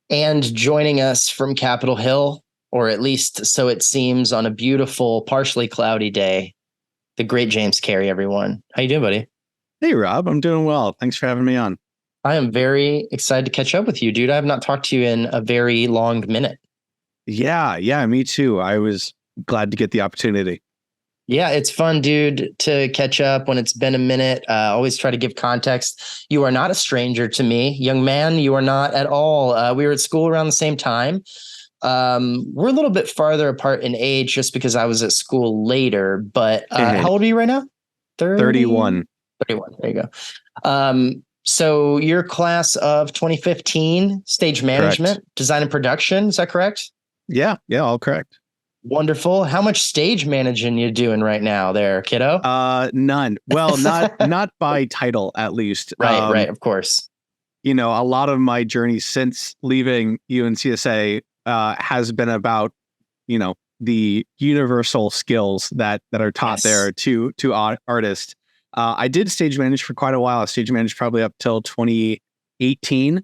And joining us from Capitol Hill, or at least so it seems, on a beautiful, partially cloudy day, the great James Carey, everyone. How you doing, buddy? Hey, Rob, I'm doing well. Thanks for having me on. I am very excited to catch up with you, dude. I have not talked to you in a very long minute. Yeah, me too. I was glad to get the opportunity. Yeah, it's fun, dude, to catch up when it's been a minute. Always try to give context. You are not a stranger to me, young man. You are not at all. We were at school around the same time. We're a little bit farther apart in age just because I was at school later. But how old are you right now? 31. 31. There you go. So your class of 2015, stage management, Correct. design and production. Is that correct? Yeah, all correct. Wonderful. How much stage managing you doing right now there, kiddo? None. Well, not by title, at least. Right, of course. A lot of my journey since leaving UNCSA has been about, the universal skills that are taught there to artists. I did stage manage for quite a while. I stage managed probably up till 2018.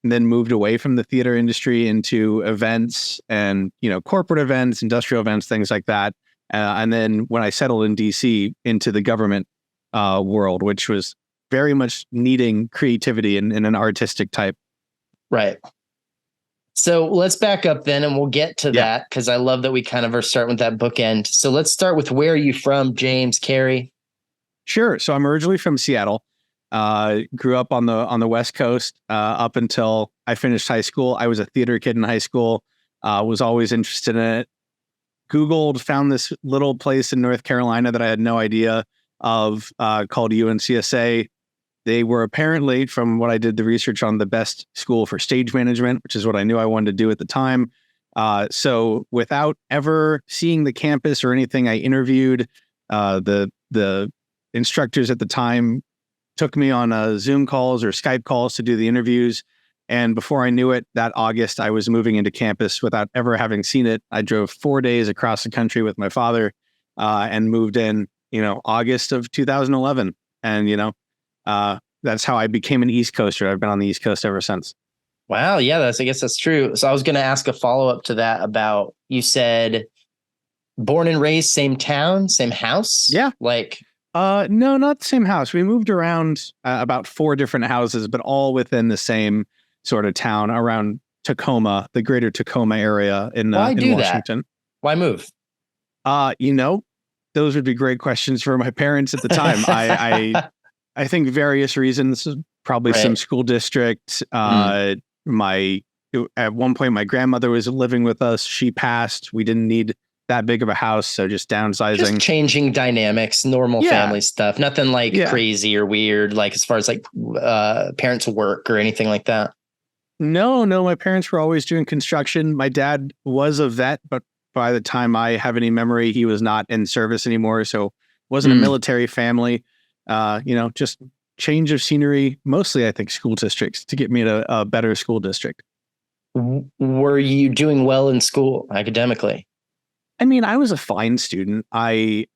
And then moved away from the theater industry into events and, corporate events, industrial events, things like that. And then when I settled in DC into the government world, which was very much needing creativity in an artistic type. Right. So let's back up then and we'll get to that because I love that we kind of are starting with that bookend. So let's start with where are you from, James Carey? Sure. So I'm originally from Seattle. Grew up on the West Coast up until I finished high school. I was a theater kid in high school. Was always interested in it. Googled, found this little place in North Carolina that I had no idea of called UNCSA. They were apparently, from what I did the research on, the best school for stage management, which is what I knew I wanted to do at the time. So without ever seeing the campus or anything, I interviewed. The instructors at the time took me on Zoom calls or Skype calls to do the interviews. And before I knew it, that August, I was moving into campus without ever having seen it. I drove 4 days across the country with my father and moved in, August of 2011. And, that's how I became an East Coaster. I've been on the East Coast ever since. Wow. Yeah, I guess that's true. So I was going to ask a follow-up to that about, you said born and raised, same town, same house? Yeah. No, not the same house. We moved around about 4 different houses, but all within the same sort of town around Tacoma, the greater Tacoma area in Washington. That? Why move? Those would be great questions for my parents at the time. I think various reasons, probably some school district. At one point, my grandmother was living with us. She passed. We didn't need that big of a house, so just downsizing, just changing dynamics, normal family stuff, nothing like crazy or weird, like as far as like parents' work or anything like that. No, my parents were always doing construction. My dad was a vet, but by the time I have any memory, he was not in service anymore, so wasn't a military family. Just change of scenery, mostly I think school districts to get me to a better school district. Were you doing well in school academically? I mean, I was a fine student. I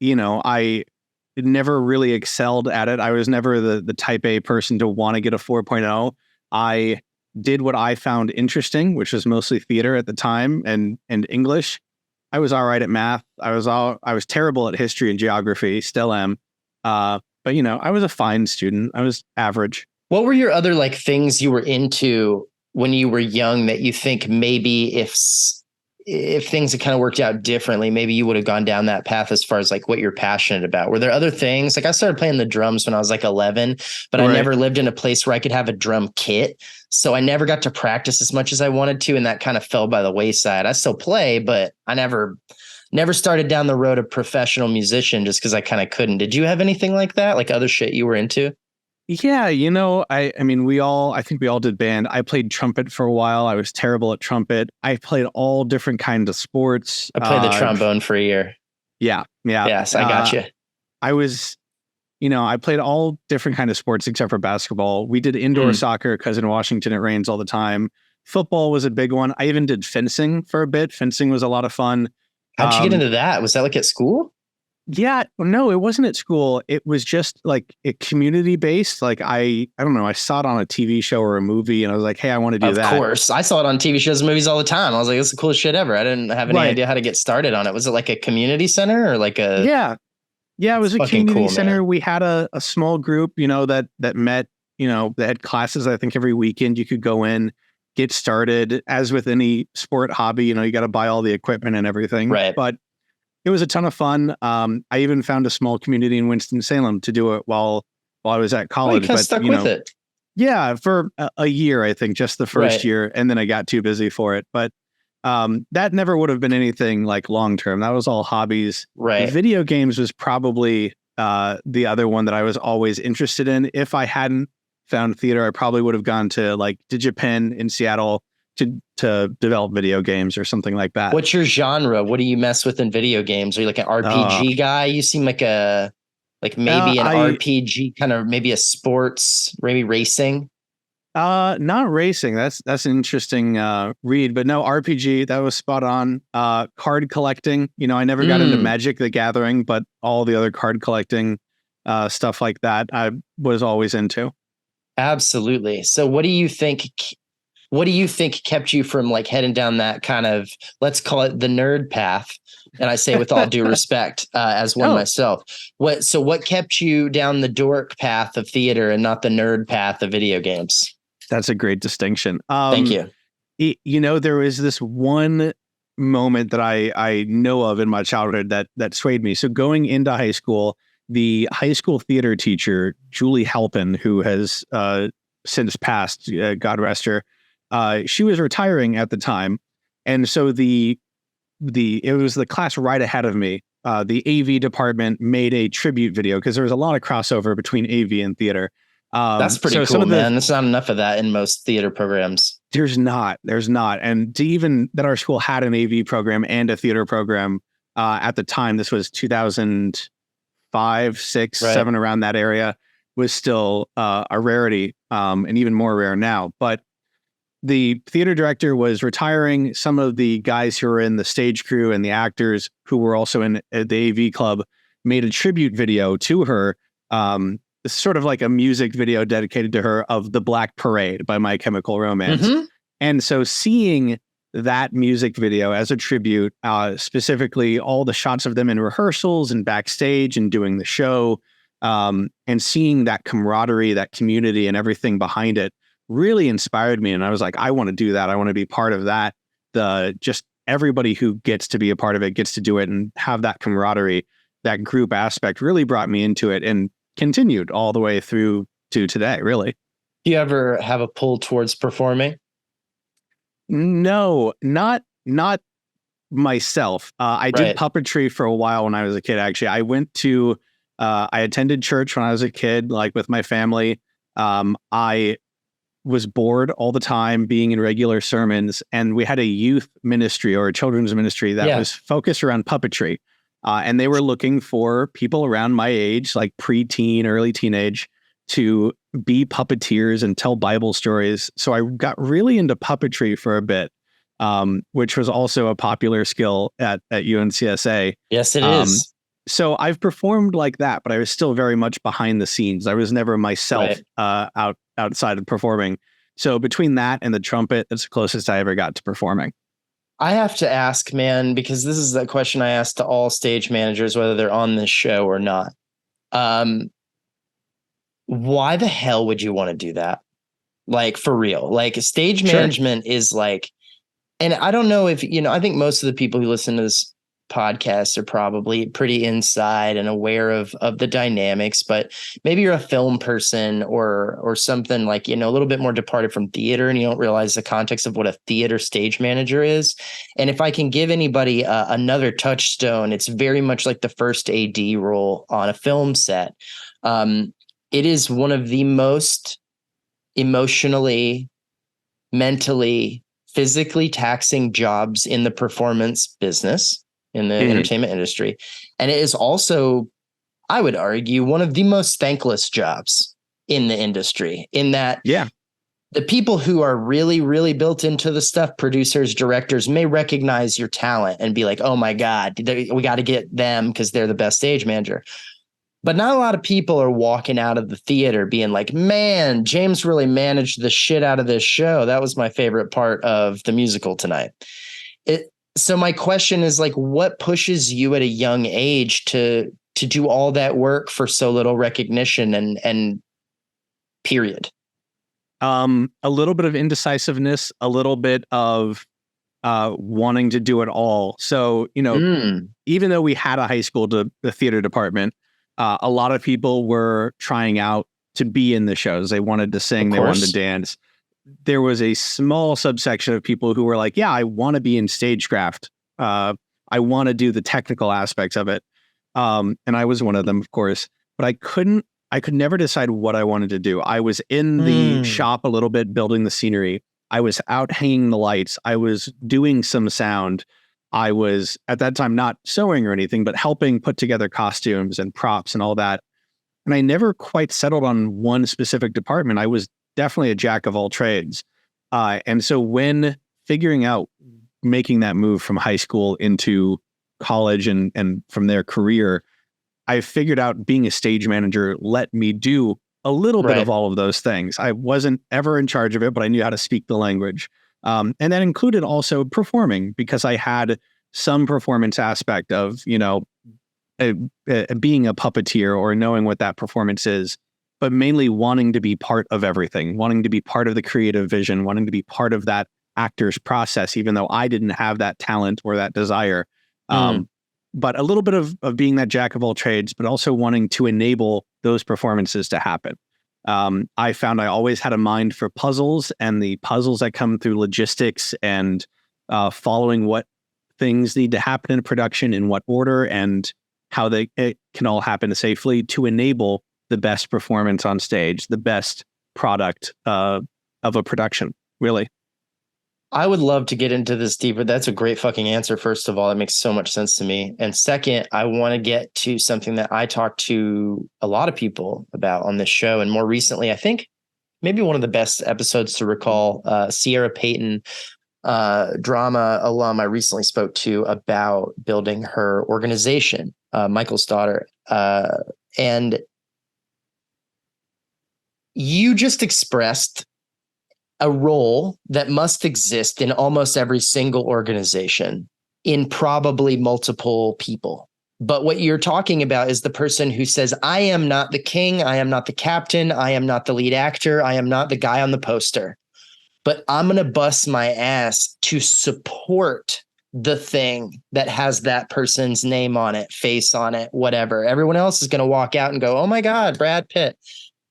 never really excelled at it. I was never the type A person to want to get a 4.0. I did what I found interesting, which was mostly theater at the time and English. I was all right at math. I was terrible at history and geography, still am. But I was a fine student. I was average. What were your other like things you were into when you were young that you think maybe if things had kind of worked out differently, maybe you would have gone down that path as far as like what you're passionate about? Were there other things? Like I started playing the drums when I was like 11, but I never lived in a place where I could have a drum kit. So I never got to practice as much as I wanted to. And that kind of fell by the wayside. I still play, but I never started down the road of professional musician just because I kind of couldn't. Did you have anything like that? Like other shit you were into? Yeah, I think we all did band. I played trumpet for a while. I was terrible at trumpet. I played all different kinds of sports. I played the trombone for a year. Yeah. Yes, I got you. I was, I played all different kinds of sports except for basketball. We did indoor soccer because in Washington it rains all the time. Football was a big one. I even did fencing for a bit. Fencing was a lot of fun. How'd you get into that? Was that like at school? Yeah, no, it wasn't at school. It was just like community based. Like I don't know. I saw it on a TV show or a movie, and I was like, hey, I want to do Of that. course. I saw it on TV shows and movies all the time. I was like, it's the coolest shit ever. I didn't have any Right. idea how to get started on it. Was it like a community center or like a Yeah. Yeah, it was a fucking community cool, center. man? We had a small group, that met, that had classes. I think every weekend you could go in, get started. As with any sport hobby, you got to buy all the equipment and everything. Right. But it was a ton of fun. I even found a small community in Winston-Salem to do it while I was at Oh, you college. kind of But stuck with it. yeah, for a year, I think, just the first Right. year, and then I got too busy for it. But that never would have been anything like long term. That was all hobbies. Right. Video games was probably the other one that I was always interested in. If I hadn't found theater, I probably would have gone to like DigiPen in Seattle to develop video games or something like that. What's your genre? What do you mess with in video games? Are you like an RPG guy? You seem like maybe an RPG kind of, maybe a sports, maybe racing. Not racing. That's an interesting read, but no, RPG, that was spot on. Card collecting. I never got into Magic the Gathering, but all the other card collecting stuff like that I was always into. Absolutely. So what do you think kept you from like heading down that kind of, let's call it the nerd path? And I say with all due respect, as one myself. What kept you down the dork path of theater and not the nerd path of video games? That's a great distinction. Thank you. There was this one moment that I know of in my childhood that swayed me. So going into high school, the high school theater teacher, Julie Halpin, who has since passed, God rest her, she was retiring at the time. And so it was the class right ahead of me. The AV department made a tribute video because there was a lot of crossover between AV and theater. That's pretty cool, man. There's not enough of that in most theater programs. There's not. And to even that our school had an AV program and a theater program at the time, this was 2005, 6, 7, around that area, was still a rarity, and even more rare now. But the theater director was retiring. Some of the guys who were in the stage crew and the actors who were also in the AV club made a tribute video to her. It's sort of like a music video dedicated to her of The Black Parade by My Chemical Romance. Mm-hmm. And so seeing that music video as a tribute, specifically all the shots of them in rehearsals and backstage and doing the show, and seeing that camaraderie, that community and everything behind it really inspired me. And I was like, I want to do that. I want to be part of that. Just everybody who gets to be a part of it gets to do it and have that camaraderie, that group aspect really brought me into it and continued all the way through to today, really. Do you ever have a pull towards performing? No, not myself. I did puppetry for a while when I was a kid. Actually, I attended church when I was a kid, like with my family. I was bored all the time being in regular sermons, and we had a youth ministry or a children's ministry that was focused around puppetry. And they were looking for people around my age, like preteen, early teenage, to be puppeteers and tell Bible stories. So I got really into puppetry for a bit, which was also a popular skill at UNCSA. Yes, it is. So I've performed like that, but I was still very much behind the scenes. I was never myself outside of performing. So between that and the trumpet, that's the closest I ever got to performing. I have to ask, man, because this is the question I ask to all stage managers, whether they're on this show or not. Why the hell would you want to do that? Like, for real? Like, stage management is like, and I don't know if, I think most of the people who listen to this podcast are probably pretty inside and aware of the dynamics, but maybe you're a film person or something like, a little bit more departed from theater, and you don't realize the context of what a theater stage manager is. And if I can give anybody another touchstone, it's very much like the first AD role on a film set. It is one of the most emotionally, mentally, physically taxing jobs in the performance business, in the entertainment industry. And it is also, I would argue, one of the most thankless jobs in the industry, in that The people who are really, really built into the stuff, producers, directors, may recognize your talent and be like, oh my God, we got to get them because they're the best stage manager. But not a lot of people are walking out of the theater being like, man, James really managed the shit out of this show. That was my favorite part of the musical tonight. So my question is like, what pushes you at a young age to do all that work for so little recognition and period? A little bit of indecisiveness, a little bit of wanting to do it all. So, even though we had a high school the theater department, a lot of people were trying out to be in the shows. They wanted to sing, they wanted to dance. There was a small subsection of people who were like, yeah, I want to be in stagecraft. I want to do the technical aspects of it. And I was one of them, of course, but I could never decide what I wanted to do. I was in the shop a little bit, building the scenery. I was out hanging the lights. I was doing some sound. I was at that time not sewing or anything, but helping put together costumes and props and all that. And I never quite settled on one specific department. I was definitely a jack of all trades. And so when figuring out making that move from high school into college and from their career, I figured out being a stage manager let me do a little bit of all of those things. I wasn't ever in charge of it, but I knew how to speak the language. And that included also performing, because I had some performance aspect of, being a puppeteer or knowing what that performance is, but mainly wanting to be part of everything, wanting to be part of the creative vision, wanting to be part of that actor's process, even though I didn't have that talent or that desire. But a little bit of being that jack of all trades, but also wanting to enable those performances to happen. I found I always had a mind for puzzles, and the puzzles that come through logistics and following what things need to happen in production, in what order, and how it can all happen safely to enable the best performance on stage, the best product of a production, really. I would love to get into this deeper. That's a great fucking answer. First of all, it makes so much sense to me. And second, I want to get to something that I talked to a lot of people about on this show. And more recently, I think maybe one of the best episodes to recall, Sierra Payton, drama alum, I recently spoke to about building her organization, Michael's daughter. And you just expressed a role that must exist in almost every single organization in probably multiple people. But what you're talking about is the person who says, I am not the king. I am not the captain. I am not the lead actor. I am not the guy on the poster, but I'm going to bust my ass to support the thing that has that person's name on it, face on it, whatever. Everyone else is going to walk out and go, oh my God, Brad Pitt.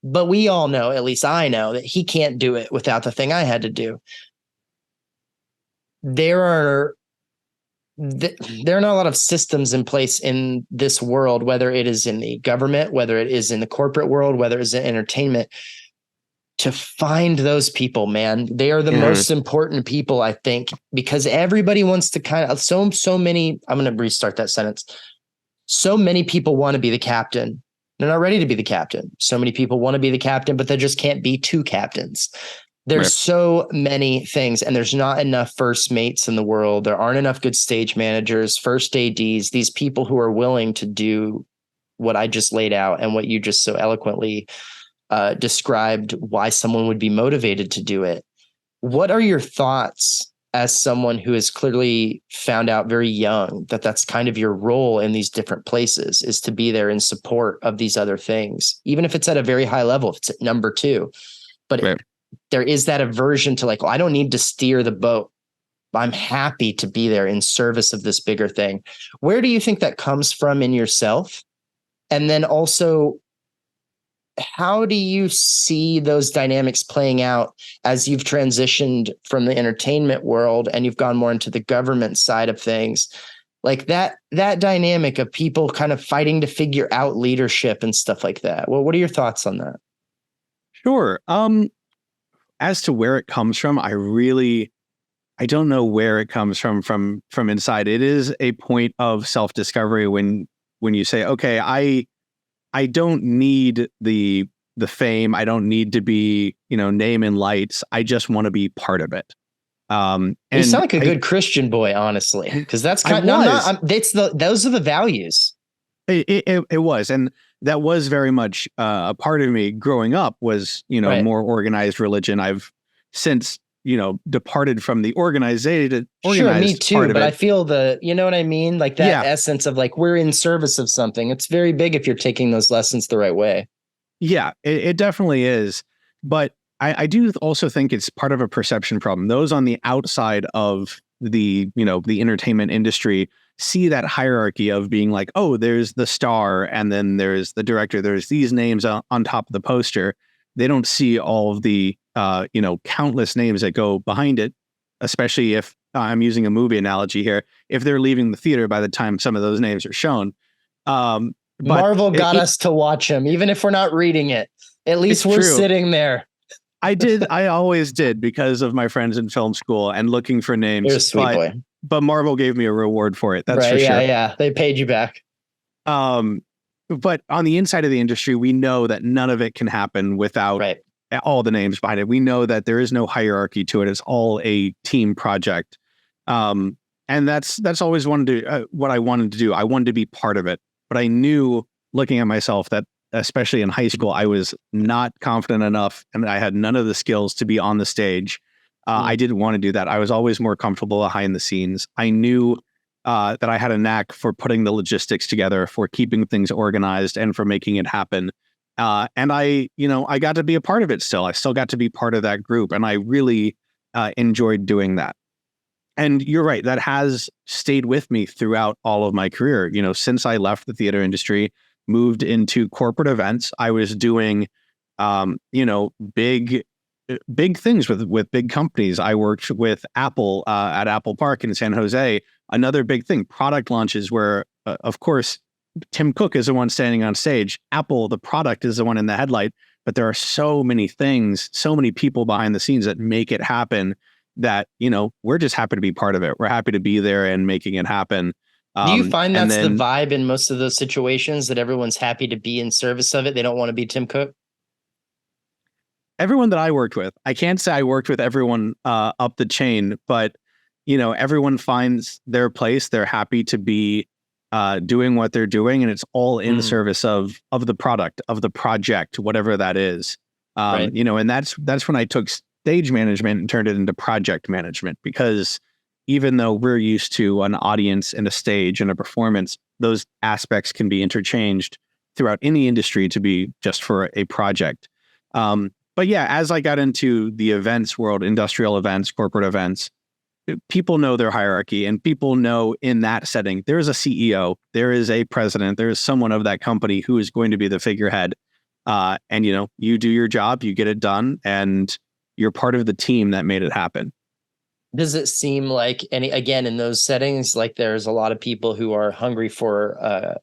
But we all know, at least I know, that he can't do it without the thing I had to do. There are not a lot of systems in place in this world, whether it is in the government, whether it is in the corporate world, whether it's in entertainment, to find those people, man. They are the most important people, I think, because everybody wants to kind of so many. I'm going to restart that sentence. So many people want to be the captain. They're not ready to be the captain. So many people want to be the captain, but they just can't be two captains. There's so many things, and there's not enough first mates in the world. There aren't enough good stage managers, first ADs, these people who are willing to do what I just laid out and what you just so eloquently described, why someone would be motivated to do it. What are your thoughts as someone who has clearly found out very young that that's kind of your role in these different places, is to be there in support of these other things, even if it's at a very high level, if it's at number 2, but there is that aversion to like, well, I don't need to steer the boat. I'm happy to be there in service of this bigger thing. Where do you think that comes from in yourself? And then also, how do you see those dynamics playing out as you've transitioned from the entertainment world and you've gone more into the government side of things? Like that dynamic of people kind of fighting to figure out leadership and stuff like that. Well, what are your thoughts on that? Sure. As to where it comes from, I don't know where it comes from inside. It is a point of self-discovery when you say, okay, I don't need the the fame. I don't need to be, name in lights. I just want to be part of it. You sound And like a good Christian boy, honestly, because that's I kind. No, I'm was. not. Those are the values. It was, and that was very much a part of me growing up was, Right. more organized religion. I've since, departed from the Sure, me organized too. part of But I it. feel you know what I mean? Like that Yeah, essence of like, we're in service of something. It's very big if you're taking those lessons the right way. yeah, it definitely is. But I do also think it's part of a perception problem. Those on the outside of the entertainment industry see that hierarchy of being like, oh, there's the star and then there's the director. There's these names on top of the poster. They don't see all of the, countless names that go behind it, especially if I'm using a movie analogy here, if they're leaving the theater by the time some of those names are shown. But Marvel got us to watch him, even if we're not reading it. At least it's we're true. sitting there. I always did because of my friends in film school and looking for You're names. a sweet boy. But Marvel gave me a reward for it. That's Right. for Yeah. sure. Yeah. They paid you back. Um, but on the inside of the industry, we know that none of it can happen without Right. all the names behind it. We know that there is no hierarchy to it. It's all a team project. And that's always what I wanted to do. I wanted to be part of it, but I knew looking at myself that especially in high school, I was not confident enough and I had none of the skills to be on the stage. I didn't want to do that. I was always more comfortable behind the scenes. I knew that I had a knack for putting the logistics together, for keeping things organized and for making it happen. And I got to be a part of it still. I still got to be part of that group. And I really enjoyed doing that. And you're right, that has stayed with me throughout all of my career. Since I left the theater industry, moved into corporate events, I was doing, big things with big companies. I worked with Apple at Apple Park in San Jose. Another big thing, product launches where, of course, Tim Cook is the one standing on stage. Apple, the product, is the one in the headlight. But there are so many things, so many people behind the scenes that make it happen that, we're just happy to be part of it. We're happy to be there and making it happen. Do you find that's then, the vibe in most of those situations, that everyone's happy to be in service of it? They don't want to be Tim Cook? everyone that I worked with, I can't say I worked with everyone up the chain, but, everyone finds their place. They're happy to be doing what they're doing. And it's all in service of the product, of the project, whatever that is. Right. And that's when I took stage management and turned it into project management, because even though we're used to an audience and a stage and a performance, those aspects can be interchanged throughout any industry to be just for a project. But yeah, as I got into the events world, industrial events, corporate events, people know their hierarchy, and people know in that setting, there is a CEO, there is a president, there is someone of that company who is going to be the figurehead. And you do your job, you get it done, and you're part of the team that made it happen. Does it seem like again, in those settings, like there's a lot of people who are hungry for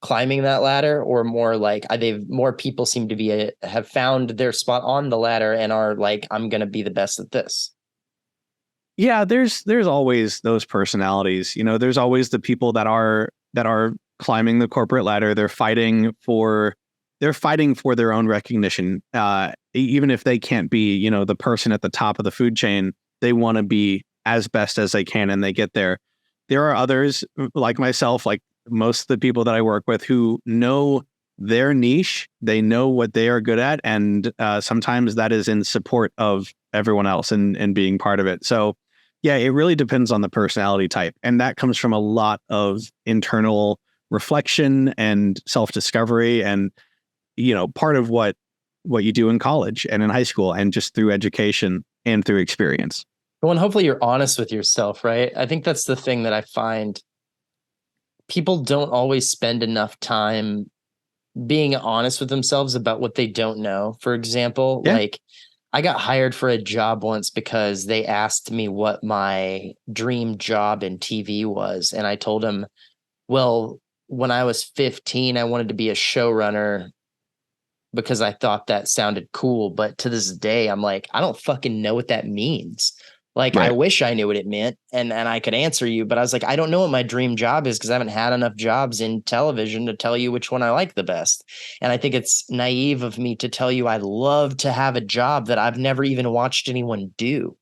climbing that ladder, or more like more people seem to have found their spot on the ladder and are like, I'm going to be the best at this? Yeah, there's always those personalities. There's always the people that are climbing the corporate ladder. They're fighting for their own recognition. Even if they can't be, the person at the top of the food chain, they want to be as best as they can, and they get there. There are others like myself, like most of the people that I work with, who know their niche. They know what they are good at. And sometimes that is in support of everyone else and being part of it. So yeah, it really depends on the personality type. And that comes from a lot of internal reflection and self-discovery, and, part of what you do in college and in high school, and just through education and through experience. Well, and hopefully you're honest with yourself, right? I think that's the thing that I find. People don't always spend enough time being honest with themselves about what they don't know. For example, Yeah. like I got hired for a job once because they asked me what my dream job in TV was. And I told them, well, when I was 15, I wanted to be a showrunner because I thought that sounded cool. But to this day, I'm like, I don't fucking know what that means. Like, I Right. wish I knew what it meant and I could answer you, but I was like, I don't know what my dream job is because I haven't had enough jobs in television to tell you which one I like the best. And I think it's naive of me to tell you I'd love to have a job that I've never even watched anyone do.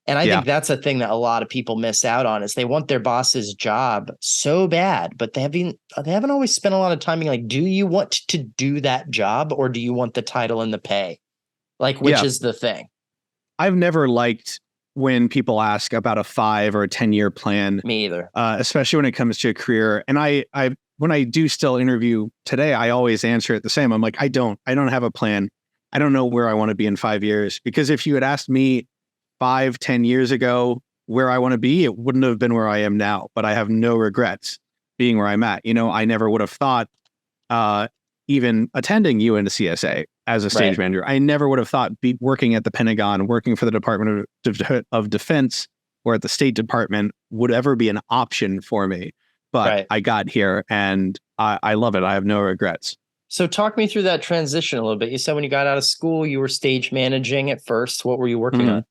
And I Yeah. think that's a thing that a lot of people miss out on is they want their boss's job so bad, but they haven't always spent a lot of time being like, do you want to do that job or do you want the title and the pay? Like, which Yeah. is the thing? I've never liked when people ask about a 5 or a 10-year plan, Me either. especially when it comes to a career. And when I do still interview today, I always answer it the same. I'm like, I don't have a plan. I don't know where I want to be in 5 years. Because if you had asked me 5-10 years ago where I want to be, it wouldn't have been where I am now. But I have no regrets being where I'm at. I never would have thought even attending UNCSA as a stage manager. I never would have thought working at the Pentagon, working for the Department of Defense or at the State Department would ever be an option for me. But I got here and I love it. I have no regrets. So talk me through that transition a little bit. You said when you got out of school, you were stage managing at first. What were you working on?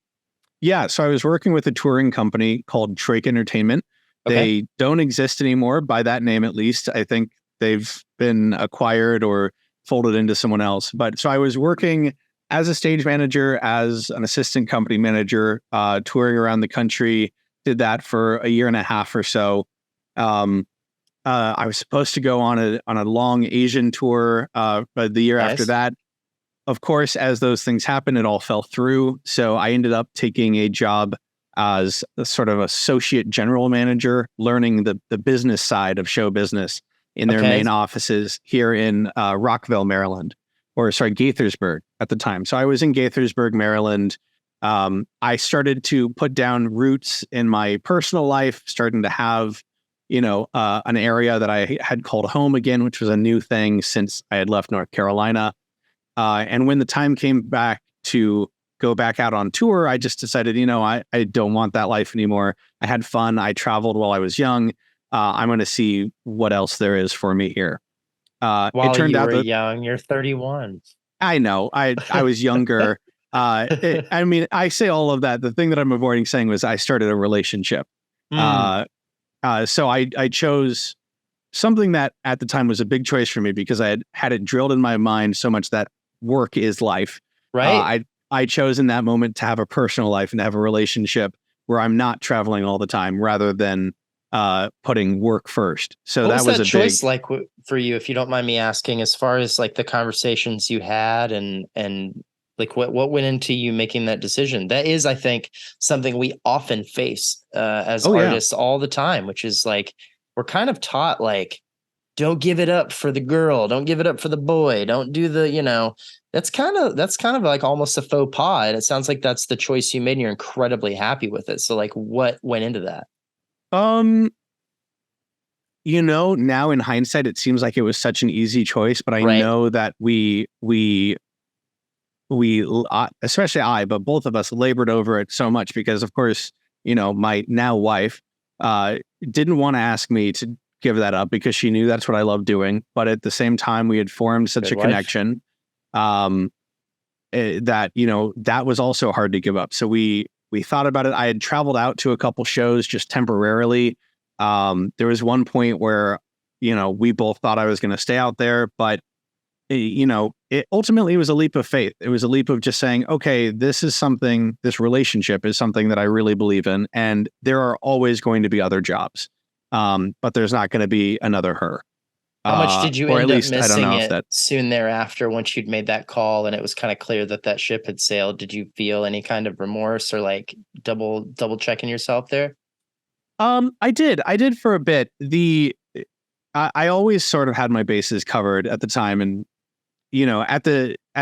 Yeah, so I was working with a touring company called Troik Entertainment. Okay. They don't exist anymore by that name, at least. I think they've been acquired or folded into someone else. But so I was working as a stage manager, as an assistant company manager, touring around the country. Did that for a year and a half or so. I was supposed to go on a long Asian tour, but the year after that, of course, as those things happen, it all fell through. So I ended up taking a job as a sort of associate general manager, learning the business side of show business in their main offices here in Rockville, Maryland, Gaithersburg at the time. So I was in Gaithersburg, Maryland. I started to put down roots in my personal life, starting to have, an area that I had called home again, which was a new thing since I had left North Carolina. And when the time came back to go back out on tour, I just decided, I don't want that life anymore. I had fun. I traveled while I was young. I'm going to see what else there is for me here. While it turned you out were that young, you're 31. I know. I was younger. I say all of that. The thing that I'm avoiding saying was I started a relationship. So I chose something that at the time was a big choice for me because I had it drilled in my mind so much that work is life. Right. I chose in that moment to have a personal life and to have a relationship where I'm not traveling all the time rather than putting work first. So what that was was a choice big, like for you, if you don't mind me asking, as far as like the conversations you had and like what went into you making that decision? That is, I think, something we often face as artists all the time, which is like we're kind of taught like, don't give it up for the girl, don't give it up for the boy, don't do the, that's kind of like almost a faux pas. And it sounds like that's the choice you made and you're incredibly happy with it. So like what went into that? Now in hindsight, it seems like it was such an easy choice, but I know that we, especially but both of us labored over it so much because, of course, my now wife didn't want to ask me to give that up because she knew that's what I love doing. But at the same time, we had formed such a connection that, that was also hard to give up. So we thought about it. I had traveled out to a couple shows just temporarily. There was one point where, we both thought I was going to stay out there, but it ultimately was a leap of faith. It was a leap of just saying, okay, this relationship is something that I really believe in. And there are always going to be other jobs. But there's not going to be another her. How much did you end up missing I don't know it soon thereafter once you'd made that call and it was kind of clear that ship had sailed? Did you feel any kind of remorse or like double checking yourself there? I did for a bit. I always sort of had my bases covered at the time. And, at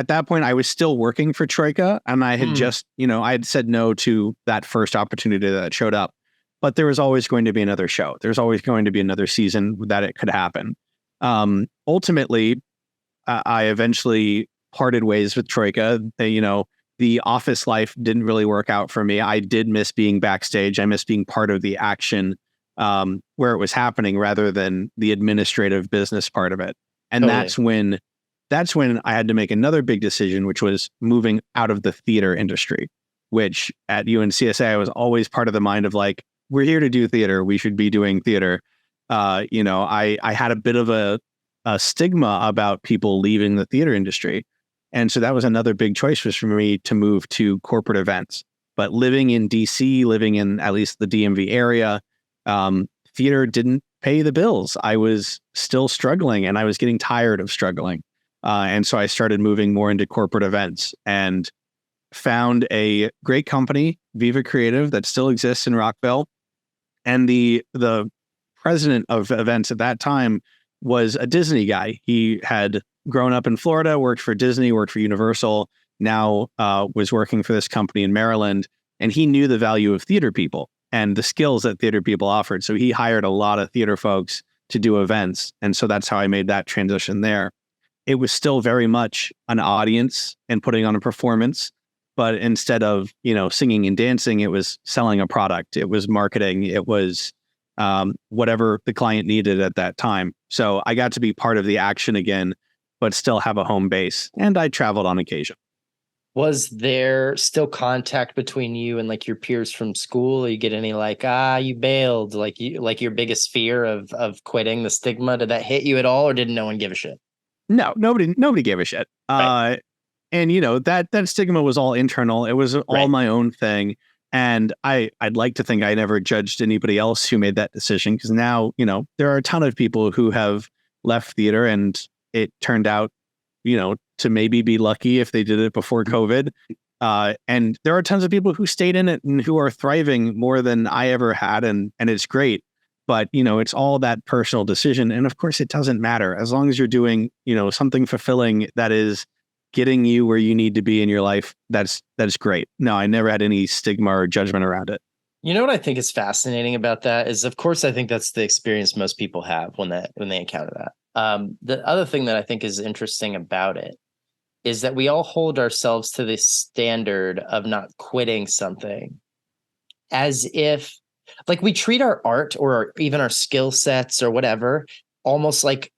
that point I was still working for Troika and I had just, I had said no to that first opportunity that showed up, but there was always going to be another show. There's always going to be another season that it could happen. Ultimately, I eventually parted ways with Troika. The office life didn't really work out for me. I did miss being backstage. I miss being part of the action where it was happening rather than the administrative business part of it. And that's when I had to make another big decision, which was moving out of the theater industry, which at UNCSA, I was always part of the mind of like, we're here to do theater. We should be doing theater. I had a bit of a stigma about people leaving the theater industry. And so that was another big choice was for me to move to corporate events. But living in DC, living in at least the DMV area, theater didn't pay the bills. I was still struggling and I was getting tired of struggling. And so I started moving more into corporate events and found a great company, Viva Creative, that still exists in Rockville. And the president of events at that time was a Disney guy. He had grown up in Florida, worked for Disney, worked for Universal, now was working for this company in Maryland. And he knew the value of theater people and the skills that theater people offered. So he hired a lot of theater folks to do events. And so that's how I made that transition there. It was still very much an audience and putting on a performance. But instead of, singing and dancing, it was selling a product. It was marketing. It was whatever the client needed at that time. So I got to be part of the action again, but still have a home base. And I traveled on occasion. Was there still contact between you and like your peers from school? You get any like, you bailed, like your biggest fear of quitting, the stigma? Did that hit you at all, or did no one give a shit? No, nobody gave a shit. Right. And that stigma was all internal. It was all my own thing. And I'd like to think I never judged anybody else who made that decision, because now, there are a ton of people who have left theater and it turned out, to maybe be lucky if they did it before COVID. And there are tons of people who stayed in it and who are thriving more than I ever had. And it's great. But, it's all that personal decision. And of course, it doesn't matter as long as you're doing, something fulfilling that is getting you where you need to be in your life. That's great. No, I never had any stigma or judgment around it. You know what I think is fascinating about that is, of course, I think that's the experience most people have when they encounter that. The other thing that I think is interesting about it is that we all hold ourselves to this standard of not quitting something as if, like, we treat our art or even our skill sets or whatever almost like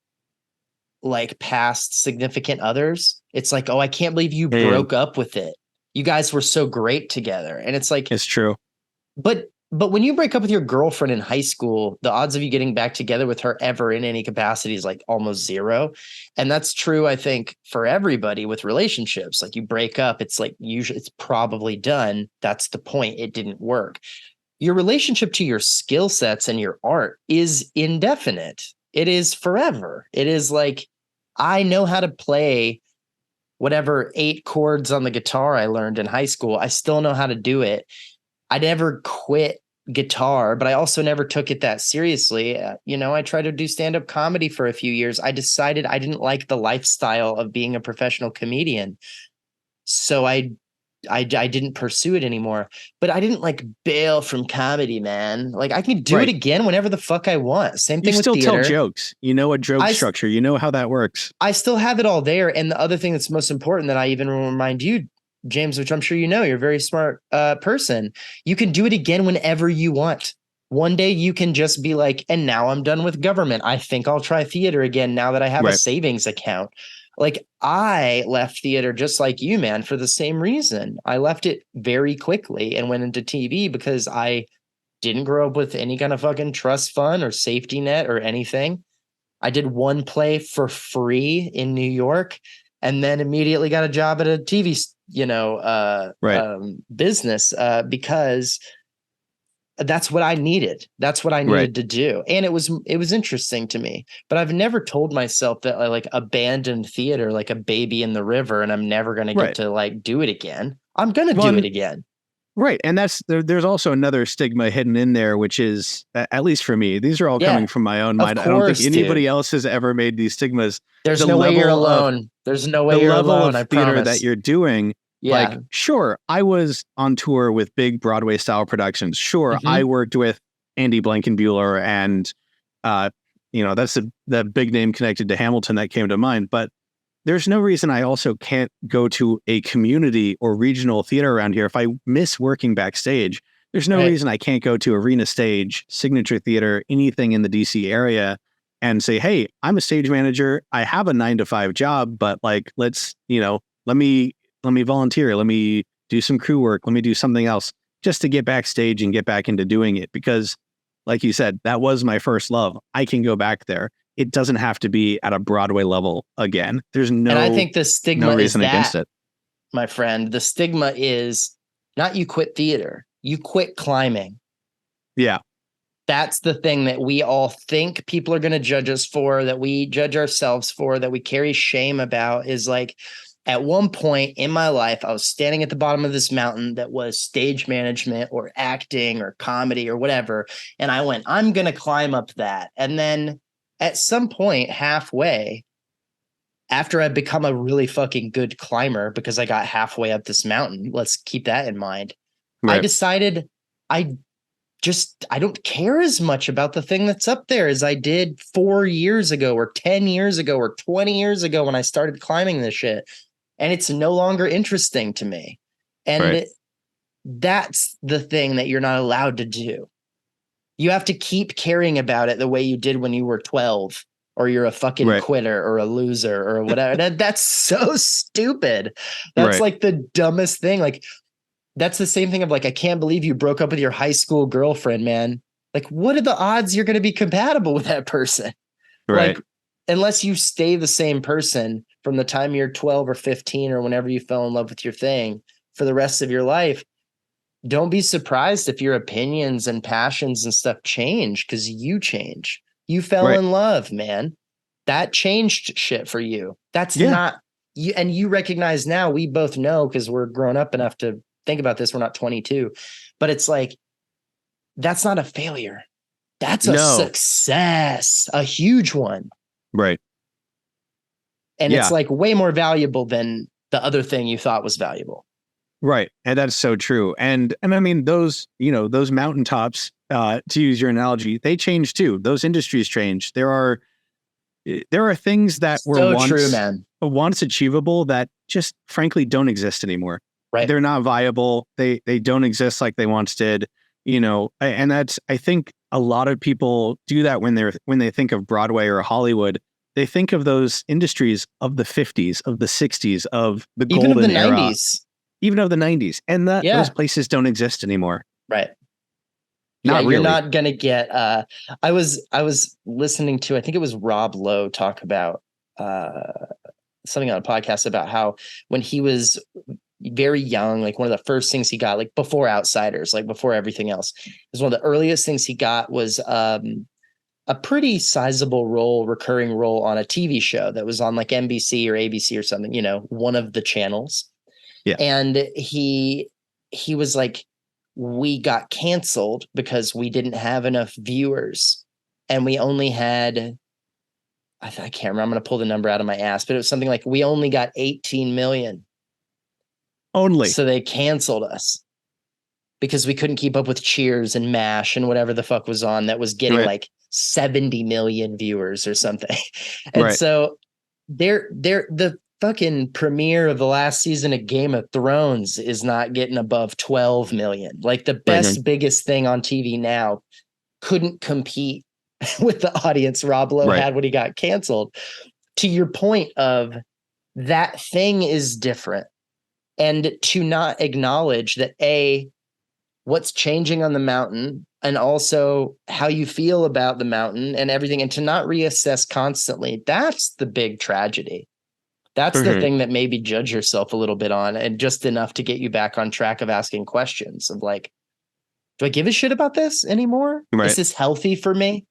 past significant others. It's like, oh, I can't believe you broke up with it. You guys were so great together. And it's like, it's true. But when you break up with your girlfriend in high school, the odds of you getting back together with her ever in any capacity is like almost zero. And that's true, I think, for everybody with relationships. Like, you break up, it's like usually it's probably done. That's the point. It didn't work. Your relationship to your skill sets and your art is indefinite. It is forever. It is like, I know how to play whatever 8 chords on the guitar I learned in high school. I still know how to do it. I never quit guitar, but I also never took it that seriously. I tried to do stand-up comedy for a few years. I decided I didn't like the lifestyle of being a professional comedian. So I didn't pursue it anymore, but I didn't like bail from comedy, man. Like, I can do it again whenever the fuck I want. Same thing with theater. You still tell jokes. You know a joke structure. You know how that works. I still have it all there. And the other thing that's most important that I even remind you, James, which I'm sure you know, you're a very smart person. You can do it again whenever you want. One day you can just be like, and now I'm done with government. I think I'll try theater again now that I have a savings account. Like, I left theater just like you, man, for the same reason. I left it very quickly and went into TV because I didn't grow up with any kind of fucking trust fund or safety net or anything. I did one play for free in New York and then immediately got a job at a TV business because that's what I needed. That's what I needed to do. And it was interesting to me, but I've never told myself that I like abandoned theater like a baby in the river and I'm never going to get to like do it again. I'm going to do it again. Right. And there's also another stigma hidden in there, which is, at least for me, these are all coming from my own mind. I don't think anybody else has ever made these stigmas. There's no way you're alone. There's no way you're alone. I promise. The level of theater that you're doing. Yeah. Like, sure, I was on tour with big Broadway style productions. Sure, I worked with Andy Blankenbuehler and, that's the big name connected to Hamilton that came to mind. But there's no reason I also can't go to a community or regional theater around here. If I miss working backstage, there's no reason I can't go to Arena Stage, Signature Theater, anything in the DC area and say, hey, I'm a stage manager. I have a 9-to-5 job, but like, let's, let me volunteer. Let me do some crew work. Let me do something else just to get backstage and get back into doing it. Because like you said, that was my first love. I can go back there. It doesn't have to be at a Broadway level again. There's And I think the no stigma is reason against that, it. my friend. The stigma is not you quit theater, you quit climbing. Yeah. That's the thing that we all think people are going to judge us for, that we judge ourselves for, that we carry shame about, is like, at one point in my life, I was standing at the bottom of this mountain that was stage management or acting or comedy or whatever. And I went, I'm going to climb up that. And then at some point halfway, after I've become a really fucking good climber, because I got halfway up this mountain, let's keep that in mind. Right. I decided I don't care as much about the thing that's up there as I did 4 years ago or 10 years ago or 20 years ago when I started climbing this shit. And it's no longer interesting to me. And that's the thing that you're not allowed to do. You have to keep caring about it the way you did when you were 12, or you're a fucking quitter or a loser or whatever. That's so stupid. That's like the dumbest thing. Like, that's the same thing of like, I can't believe you broke up with your high school girlfriend, man. Like, what are the odds you're going to be compatible with that person? Like, unless you stay the same person from the time you're 12 or 15 or whenever you fell in love with your thing for the rest of your life, don't be surprised if your opinions and passions and stuff change, because you change. You fell in love, man. That changed shit for you. That's not you. And you recognize now, we both know, because we're grown up enough to think about this. We're not 22, but it's like, that's not a failure. That's a success, a huge one. Right. And it's like way more valuable than the other thing you thought was valuable. Right. And that's so true. And I mean, those, those mountaintops, to use your analogy, they change too. Those industries change. There are things that were once achievable that just frankly don't exist anymore. Right. They're not viable. They don't exist like they once did, and that's, I think a lot of people do that when they think of Broadway or Hollywood. They think of those industries of the 50s, of the 60s, of the golden even of the era, 90s. Even of the 90s. And those places don't exist anymore. Right. Not really. You're not going to get, I was listening to, I think it was Rob Lowe talk about something on a podcast about how when he was very young, like one of the first things he got, like before Outsiders, like before everything else, was one of the earliest things he got was a pretty sizable recurring role on a TV show that was on like NBC or ABC or something, one of the channels. Yeah. And he was like, we got canceled because we didn't have enough viewers, and we only had, I can't remember, I'm going to pull the number out of my ass, but it was something like, we only got 18 million. Only. So they canceled us because we couldn't keep up with Cheers and MASH and whatever the fuck was on that was getting like 70 million viewers or something. And so the fucking premiere of the last season of Game of Thrones is not getting above 12 million. Like the best, biggest thing on TV now couldn't compete with the audience Rob Lowe had when he got canceled. To your point of that thing is different. And to not acknowledge that what's changing on the mountain, and also how you feel about the mountain and everything, and to not reassess constantly, that's the big tragedy. That's the thing that maybe judge yourself a little bit on, and just enough to get you back on track of asking questions of like, do I give a shit about this anymore? Is this healthy for me?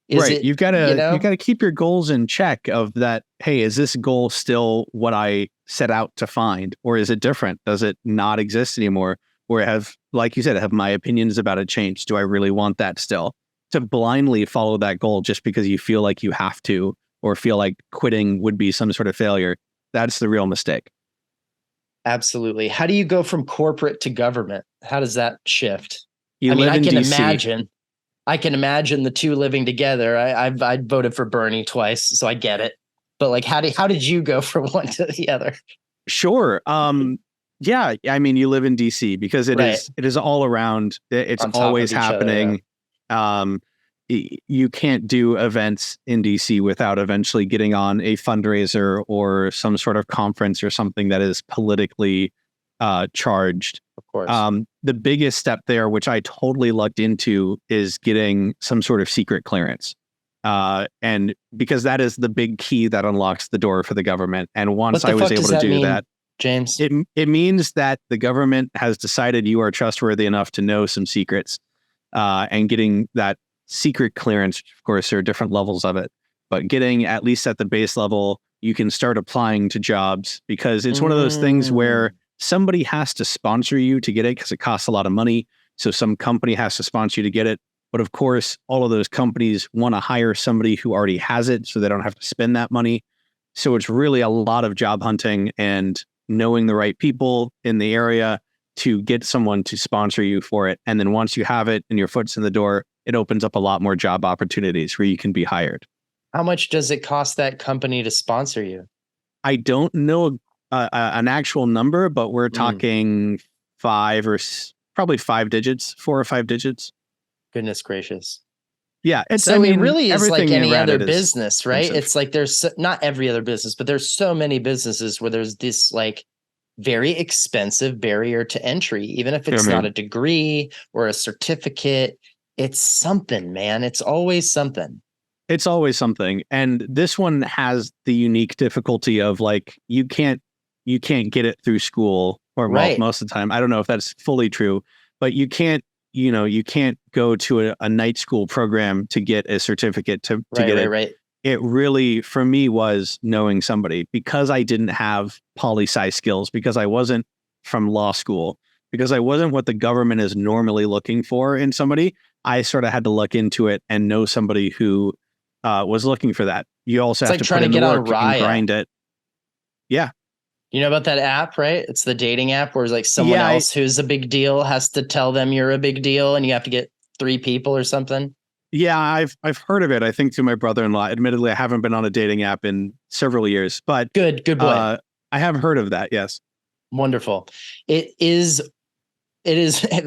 You've got to keep your goals in check of that. Hey, is this goal still what I set out to find, or is it different? Does it not exist anymore? Or like you said, have my opinions about it changed? Do I really want that still? To blindly follow that goal just because you feel like you have to, or feel like quitting would be some sort of failure, that's the real mistake. Absolutely. How do you go from corporate to government? How does that shift? I can imagine the two living together. I voted for Bernie twice, so I get it. But like, how did you go from one to the other? Sure. Yeah. I mean, you live in DC because it is all around. It's always happening. Other, you can't do events in DC without eventually getting on a fundraiser or some sort of conference or something that is politically charged. Of course. The biggest step there, which I totally lucked into, is getting some sort of secret clearance. And because that is the big key that unlocks the door for the government. And once What the I was fuck able does to that do mean, that, James? it means that the government has decided you are trustworthy enough to know some secrets. And getting that secret clearance, of course, there are different levels of it, but getting at least at the base level, you can start applying to jobs, because it's one of those things where somebody has to sponsor you to get it, because it costs a lot of money. So some company has to sponsor you to get it. But of course, all of those companies want to hire somebody who already has it, so they don't have to spend that money. So it's really a lot of job hunting and knowing the right people in the area to get someone to sponsor you for it. And then once you have it and your foot's in the door, it opens up a lot more job opportunities where you can be hired. How much does it cost that company to sponsor you? I don't know an actual number, but we're talking probably 5 digits, 4 or 5 digits. Goodness gracious. Yeah. So it really is like any other business, right? expensive. It's like there's not every other business, but there's so many businesses where there's this like very expensive barrier to entry, even if it's not a degree or a certificate. It's something, man. It's always something. It's always something. And this one has the unique difficulty of like, you can't get it through school, or well, most of the time. I don't know if that's fully true, but you can't go to a night school program to get a certificate to get it. Right. It really, for me, was knowing somebody, because I didn't have poli-sci skills, because I wasn't from law school, because I wasn't what the government is normally looking for in somebody. I sort of had to look into it and know somebody who was looking for that. You also have to put in the work and grind it. Yeah. You know about that app, right? It's the dating app where it's like someone else who's a big deal has to tell them you're a big deal, and you have to get 3 people or something. Yeah, I've heard of it. I think through my brother-in-law. Admittedly, I haven't been on a dating app in several years, but good boy. I have heard of that. Yes. Wonderful. It is.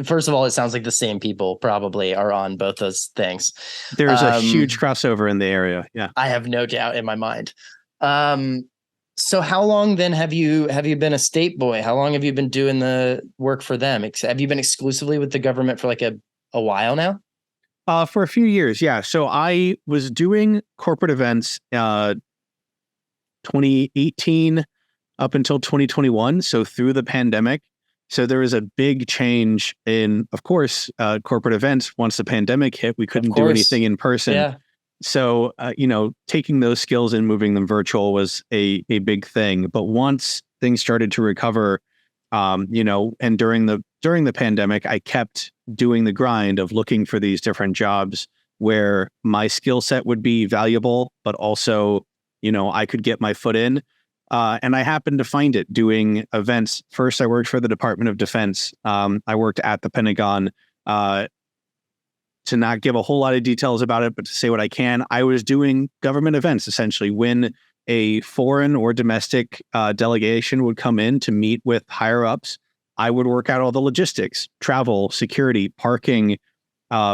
First of all, it sounds like the same people probably are on both those things. There's a huge crossover in the area. Yeah. I have no doubt in my mind. So how long then have you been a state boy? How long have you been doing the work for them? Have you been exclusively with the government for like a while now? For a few years, yeah. So I was doing corporate events 2018 up until 2021. So through the pandemic. So there was a big change in, of course, corporate events. Once the pandemic hit, we couldn't do anything in person. Yeah. So, taking those skills and moving them virtual was a big thing. But once things started to recover, and during the pandemic, I kept doing the grind of looking for these different jobs where my skill set would be valuable, but also, I could get my foot in. And I happened to find it doing events. First, I worked for the Department of Defense. I worked at the Pentagon. To not give a whole lot of details about it, but to say what I can, I was doing government events, essentially. When a foreign or domestic delegation would come in to meet with higher ups, I would work out all the logistics, travel, security, parking,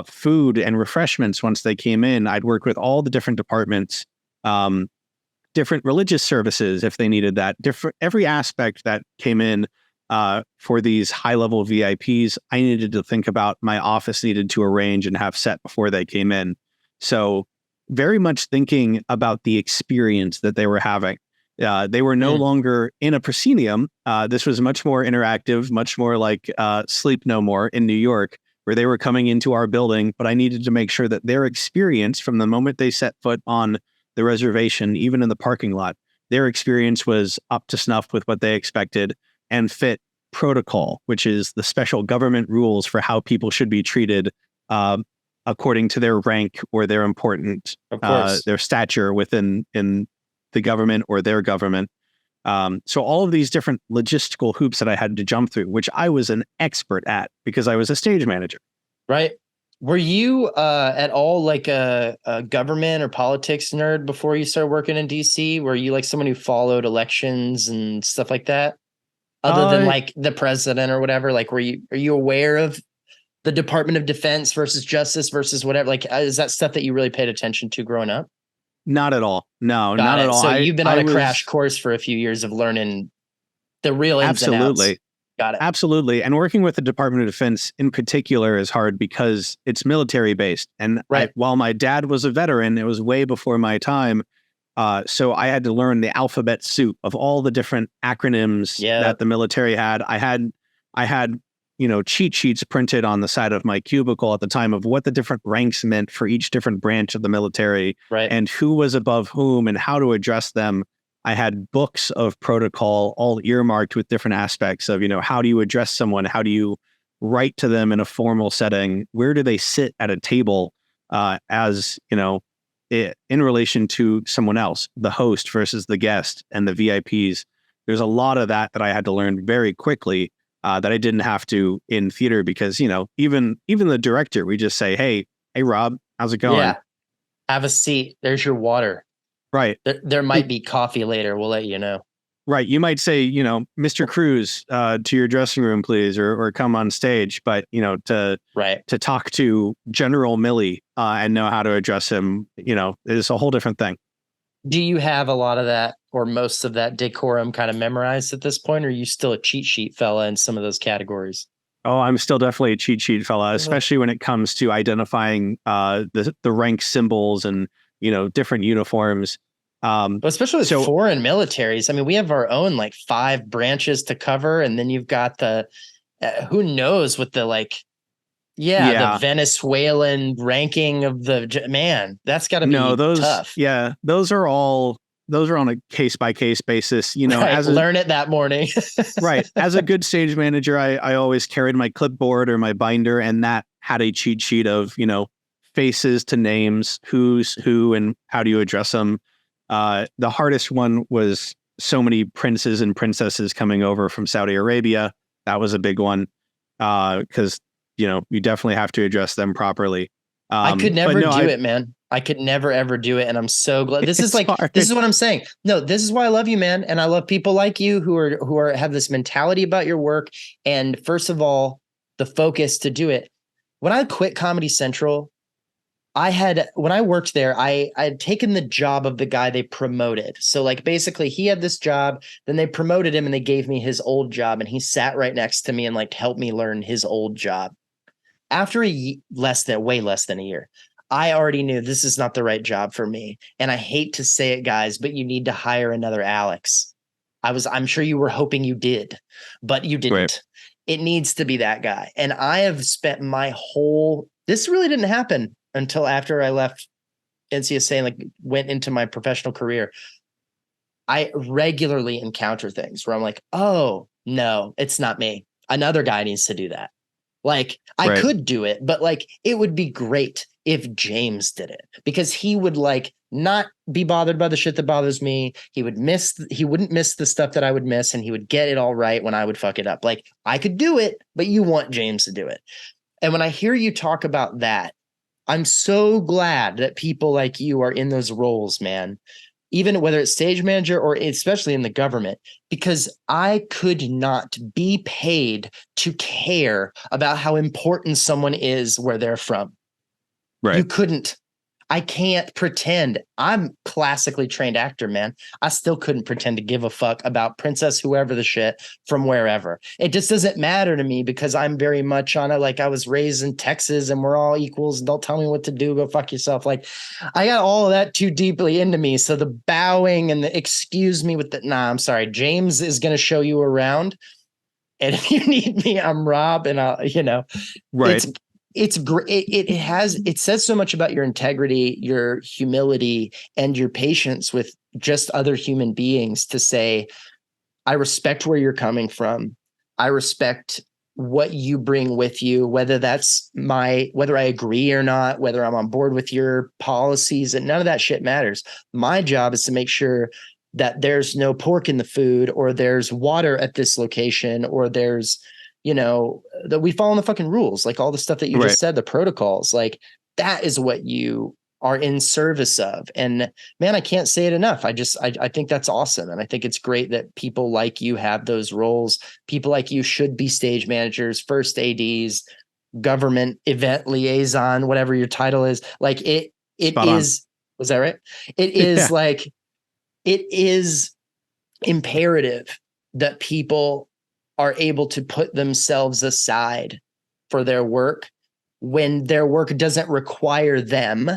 food, and refreshments. Once they came in, I'd work with all the different departments, different religious services if they needed that, every aspect that came in. For these high-level VIPs, I needed to think about, my office needed to arrange and have set before they came in. So very much thinking about the experience that they were having. They were no longer in a proscenium. This was much more interactive, much more like Sleep No More in New York, where they were coming into our building, but I needed to make sure that their experience from the moment they set foot on the reservation, even in the parking lot, their experience was up to snuff with what they expected and fit protocol, which is the special government rules for how people should be treated according to their rank or their their stature within the government or their government. So all of these different logistical hoops that I had to jump through, which I was an expert at because I was a stage manager. Right. Were you at all like a government or politics nerd before you started working in DC? Were you like someone who followed elections and stuff like that? Other than like the president or whatever, like are you aware of the Department of Defense versus Justice versus whatever? Like, is that stuff that you really paid attention to growing up? Not at all. No, not at all. So you've been on a crash course for a few years of learning the real ins and outs. Got it. Absolutely. And working with the Department of Defense in particular is hard because it's military based. And Right. while my dad was a veteran, it was way before my time. So I had to learn the alphabet soup of all the different acronyms that the military had. I had, cheat sheets printed on the side of my cubicle at the time of what the different ranks meant for each different branch of the military, right, and who was above whom and how to address them. I had books of protocol all earmarked with different aspects of, how do you address someone? How do you write to them in a formal setting? Where do they sit at a table as, in relation to someone else, the host versus the guest and the VIPs? There's a lot of that I had to learn very quickly that I didn't have to in theater because, even the director, we just say, hey, Rob, how's it going? Yeah. Have a seat. There's your water. Right. There might be coffee later. We'll let you know. Right. You might say, Mr. Cruz, to your dressing room, please, or come on stage. But, to talk to General Milley and know how to address him, is a whole different thing. Do you have a lot of that or most of that decorum kind of memorized at this point? Or are you still a cheat sheet fella in some of those categories? Oh, I'm still definitely a cheat sheet fella, especially when it comes to identifying the rank symbols and, different uniforms. Especially with foreign militaries. I mean, we have our own 5 branches to cover. And then you've got the, who knows what the the Venezuelan ranking of the man. That's got to be tough. Yeah, those are on a case by case basis. Learn it that morning. Right. As a good stage manager, I always carried my clipboard or my binder, and that had a cheat sheet of, faces to names, who's who, and how do you address them. The hardest one was so many princes and princesses coming over from Saudi Arabia. That was a big one because, you definitely have to address them properly. I could never do it, man. I could never, ever do it. And I'm so glad. This is this is what I'm saying. No, this is why I love you, man. And I love people like you who have this mentality about your work. And first of all, the focus to do it. When I quit Comedy Central, when I worked there, I had taken the job of the guy they promoted. So basically he had this job, then they promoted him and they gave me his old job. And he sat right next to me and helped me learn his old job. After way less than a year, I already knew this is not the right job for me. And I hate to say it, guys, but you need to hire another Alex. I'm sure you were hoping you did, but you didn't. Right. It needs to be that guy. And I have spent this really didn't happen until after I left NCSA and went into my professional career. I regularly encounter things where I'm like, oh no, it's not me. Another guy needs to do that. I could do it, but it would be great if James did it because he would not be bothered by the shit that bothers me. He wouldn't miss the stuff that I would miss, and he would get it all right when I would fuck it up. I could do it, but you want James to do it. And when I hear you talk about that, I'm so glad that people like you are in those roles, man. Even whether it's stage manager or especially in the government, because I could not be paid to care about how important someone is where they're from. Right. You couldn't. I can't pretend. I'm classically trained actor, man. I still couldn't pretend to give a fuck about Princess whoever the shit from wherever. It just doesn't matter to me because I'm very much on it. I was raised in Texas and we're all equals. And don't tell me what to do. Go fuck yourself. I got all of that too deeply into me. So the bowing and the excuse me with the, I'm sorry. James is going to show you around. And if you need me, I'm Rob. And I'll, right. It's great. It says so much about your integrity, your humility, and your patience with just other human beings to say, I respect where you're coming from. I respect what you bring with you, whether I agree or not, whether I'm on board with your policies, and none of that shit matters. My job is to make sure that there's no pork in the food, or there's water at this location, or there's, that we follow the fucking rules, all the stuff that you just said, the protocols, that is what you are in service of. And man, I can't say it enough. I think that's awesome. And I think it's great that people like you have those roles. People like you should be stage managers, first ADs, government event liaison, whatever your title is. It is, was that right? It is it is imperative that people are able to put themselves aside for their work when their work doesn't require them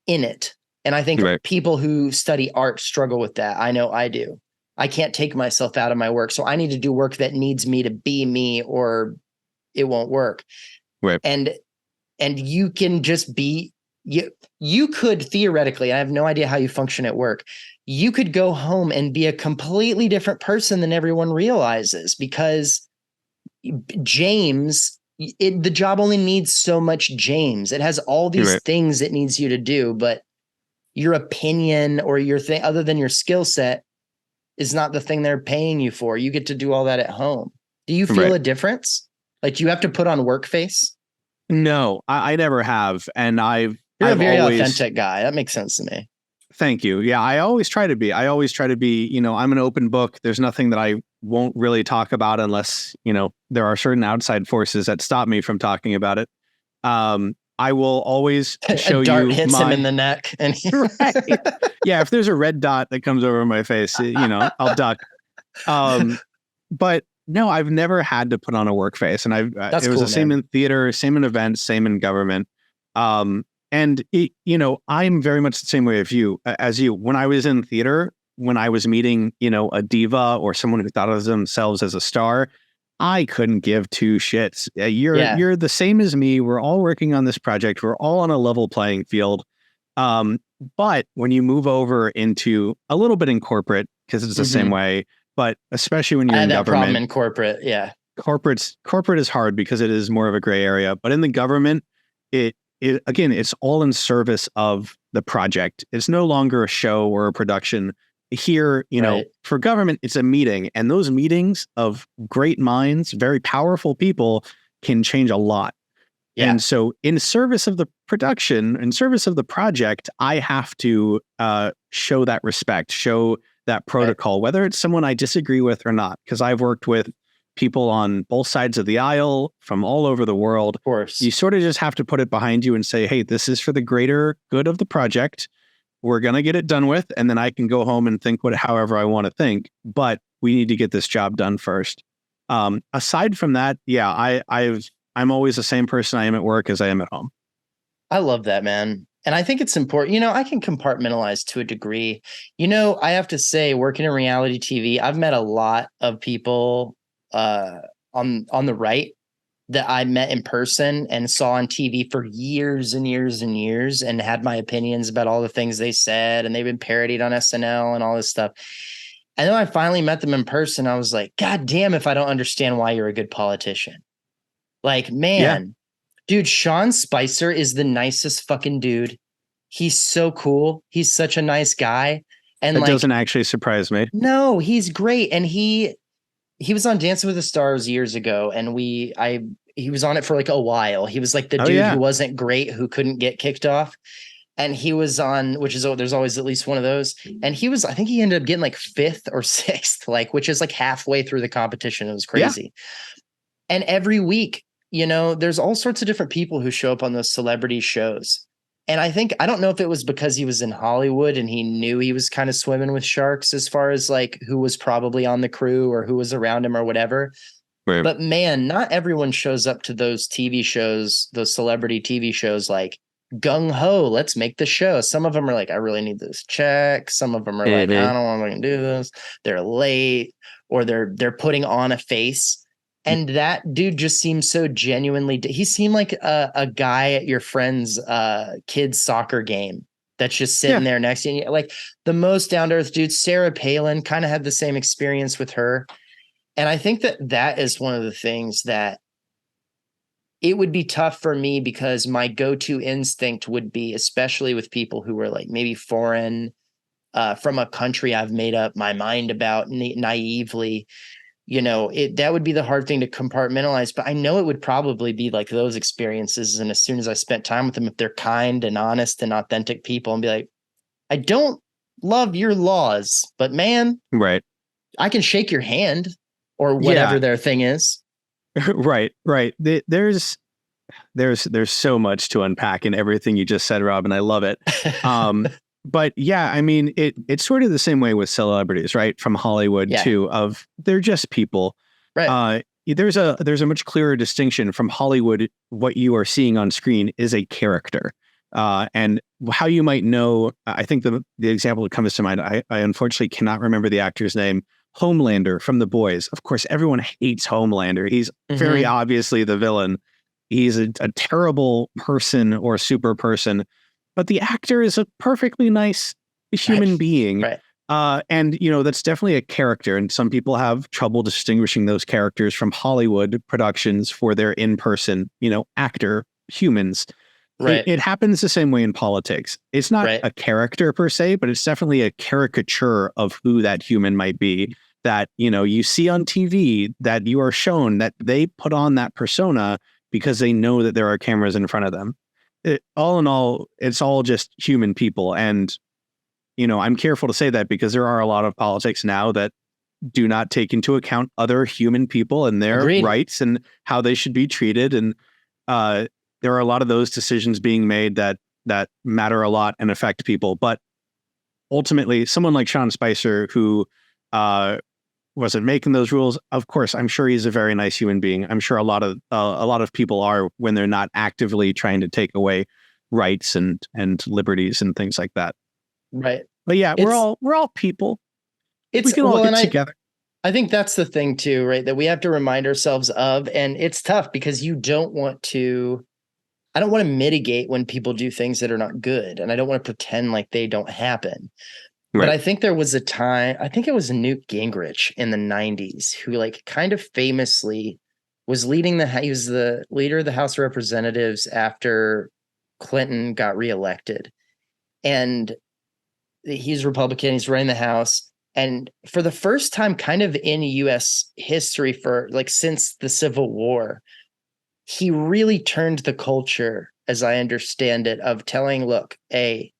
in it. And I think Right. people who study art struggle with that. I know I do. I can't take myself out of my work. So I need to do work that needs me to be me or it won't work. Right. And you can just be you could theoretically, I have no idea how you function at work. You could go home and be a completely different person than everyone realizes because James, the job only needs so much James. It has all these Right. things it needs you to do, but your opinion or your thing other than your skill set is not the thing they're paying you for. You get to do all that at home. Do you feel Right. a difference? Like, do you have to put on work face? No, I never have. And You're I've a very always, authentic guy. That makes sense to me. thank you. Yeah, I always try to be. I'm an open book. There's nothing that I won't really talk about unless, there are certain outside forces that stop me from talking about it. I will always show A dart you hits him in the neck, and right. Yeah, if there's a red dot that comes over my face, I'll duck. But no, I've never had to put on a work face, and That's it was cool, the same man. in theater, same in events, same in government. And I'm very much the same way as you. When I was in theater, when I was meeting, a diva or someone who thought of themselves as a star, I couldn't give two shits. You're the same as me. We're all working on this project. We're all on a level playing field. But when you move over into a little bit in corporate, because it's the same way, but especially when you're I in had that government, problem in corporate. Yeah. Corporate is hard because it is more of a gray area. But in the government, again, it's all in service of the project. It's no longer a show or a production. Here, Right. for government, it's a meeting, and those meetings of great minds, very powerful people, can change a lot. Yeah. And so in service of the production, in service of the project, I have to show that respect, show that protocol, whether it's someone I disagree with or not, because I've worked with people on both sides of the aisle from all over the world. Of course. You sort of just have to put it behind you and say, hey, this is for the greater good of the project. We're going to get it done with, and then I can go home and think however I want to think. But we need to get this job done first. Aside from that, yeah, I'm always the same person I am at work as I am at home. I love that, man. And I think it's important. I can compartmentalize to a degree. I have to say, working in reality TV, I've met a lot of people on the right that I met in person and saw on TV for years and years and years and had my opinions about all the things they said, and they've been parodied on SNL and all this stuff. And then I finally met them in person. I was like, God damn, if I don't understand why you're a good politician. Like, man, dude, Sean Spicer is the nicest fucking dude. He's so cool. He's such a nice guy. And that doesn't actually surprise me. No, he's great. And he was on Dancing with the Stars years ago, and he was on it for like a while. He was like the dude who wasn't great, who couldn't get kicked off. And he was on, there's always at least one of those. And I think he ended up getting like 5th or 6th, which is like halfway through the competition. It was crazy. Yeah. And every week, there's all sorts of different people who show up on those celebrity shows. And I don't know if it was because he was in Hollywood and he knew he was kind of swimming with sharks as far as like who was probably on the crew or who was around him or whatever. Right. But man, not everyone shows up to those TV shows, those celebrity TV shows, like gung ho, let's make the show. Some of them are like, I really need this check. Some of them are like, I don't want to do this. They're late, or they're putting on a face. And that dude just seems so genuinely. He seemed like a guy at your friend's kid's soccer game that's just sitting there next to you. Like the most down to earth dude. Sarah Palin, kind of had the same experience with her. And I think that is one of the things that it would be tough for me, because my go-to instinct would be, especially with people who were like maybe foreign from a country I've made up my mind about naively. That would be the hard thing to compartmentalize, but I know it would probably be like those experiences. And as soon as I spent time with them, if they're kind and honest and authentic people, and be like, I don't love your laws, but man, right, I can shake your hand or whatever their thing is. Right. There's so much to unpack in everything you just said, Rob, and I love it. But yeah, I mean, it's sort of the same way with celebrities, right? From Hollywood too, of they're just people. Right. There's a much clearer distinction from Hollywood. What you are seeing on screen is a character, and how you might know. I think the example that comes to mind. I unfortunately cannot remember the actor's name. Homelander from The Boys. Of course, everyone hates Homelander. He's very Mm-hmm. obviously the villain. He's a terrible person or super person, but the actor is a perfectly nice Right. human being. Right. And that's definitely a character, and some people have trouble distinguishing those characters from Hollywood productions for their in-person, actor humans. It, Right. it happens the same way in politics. It's not Right. a character per se, but it's definitely a caricature of who that human might be that, you see on TV, that you are shown that they put on that persona because they know that there are cameras in front of them. All in all, it's all just human people. And, I'm careful to say that because there are a lot of politics now that do not take into account other human people and their Agreed. rights and how they should be treated. And uh, there are a lot of those decisions being made that matter a lot and affect people. But ultimately, someone like Sean Spicer, who wasn't making those rules, of course, I'm sure he's a very nice human being. I'm sure a lot of people are when they're not actively trying to take away rights and liberties and things like that. Right. But yeah, we're It's all people. We it's can all well, get and together. I think that's the thing too, right? That we have to remind ourselves of, and it's tough because you don't want to. I don't want to mitigate when people do things that are not good, and I don't want to pretend like they don't happen. But Right. I think there was a time, I think it was Newt Gingrich in the 90s who like kind of famously was he was the leader of the House of Representatives after Clinton got reelected. And he's Republican, he's running the House. And for the first time kind of in US history for like since the Civil War, he really turned the culture, as I understand it, of telling, look, hey,